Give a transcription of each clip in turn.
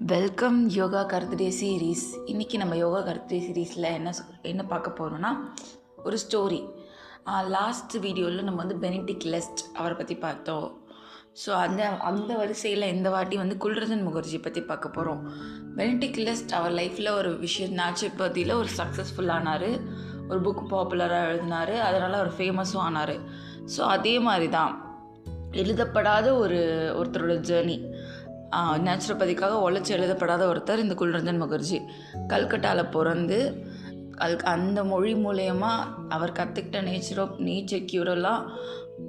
Welcome yoga கருத்துடே series. இன்றைக்கி நம்ம யோகா கருத்துடே சீரீஸில் என்ன பார்க்க போகிறோன்னா, ஒரு ஸ்டோரி. லாஸ்ட் வீடியோவில் நம்ம பெனிடிக்ட் லெஸ்ட் அவரை பற்றி பார்த்தோம். ஸோ அந்த வரிசையில் இந்த வாட்டி குல்ரஞ்சன் முகர்ஜி பற்றி பார்க்க போகிறோம். பெனிடிக்ட் லெஸ்ட் அவர் லைஃப்பில் ஒரு விஷயம் நேச்சுரோபதியில் ஒரு சக்ஸஸ்ஃபுல்லானார், ஒரு புக் பாப்புலராக எழுதினார், அதனால் அவர் ஃபேமஸும் ஆனார். ஸோ அதே மாதிரி தான் எழுதப்படாத ஒருத்தரோட ஜேர்னி, நேச்சுரோபதிக்காக உழைச்சி எழுதப்படாத ஒருத்தர் இந்த குல்ரஞ்சன் முகர்ஜி. கல்கட்டாவில் பிறந்து அந்த மொழி மூலயமா அவர் கற்றுக்கிட்ட நேச்சர் க்யூரெல்லாம்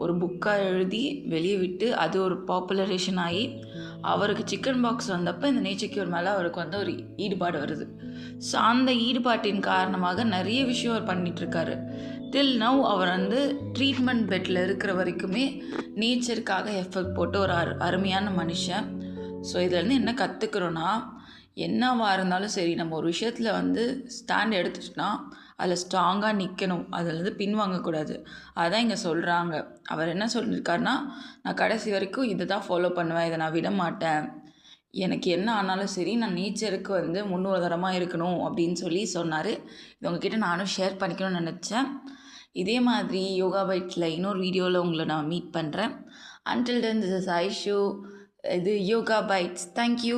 ஒரு புக்காக எழுதி வெளியே விட்டு அது ஒரு பாப்புலரேஷன் ஆகி அவருக்கு சிக்கன் பாக்ஸ் வந்தப்போ இந்த நேச்சர் க்யூர் மேலே அவருக்கு ஒரு ஈடுபாடு வருது. ஸோ அந்த ஈடுபாட்டின் காரணமாக நிறைய விஷயம் அவர் பண்ணிகிட்ருக்காரு. டில் நவ் அவர் ட்ரீட்மெண்ட் பெட்டில் இருக்கிற வரைக்குமே நேச்சருக்காக எஃபர்ட் போட்டு ஒரு அருமையான மனுஷன். ஸோ இதிலேருந்து என்ன கற்றுக்குறோன்னா, என்னவாக இருந்தாலும் சரி, நம்ம ஒரு விஷயத்தில் ஸ்டாண்ட் எடுத்துட்டோன்னா அதில் ஸ்ட்ராங்காக நிற்கணும், அதில் பின்வாங்கக்கூடாது. அதான் இங்கே சொல்கிறாங்க. அவர் என்ன சொல்லியிருக்காருன்னா, நான் கடைசி வரைக்கும் இதை தான் ஃபாலோ பண்ணுவேன், இதை நான் விட மாட்டேன், எனக்கு என்ன ஆனாலும் சரி, நான் நேச்சருக்கு முன்னுதாரணமாக இருக்கணும் அப்படின்னு சொன்னார். இது உங்ககிட்ட நானும் ஷேர் பண்ணிக்கணும்னு நினச்சேன். இதே மாதிரி யோகா பைட்ஸில் இன்னொரு வீடியோவில் உங்களை நான் மீட் பண்ணுறேன். Until then, this is Aishu. இது யோகா பைட்ஸ். தேங்க்யூ.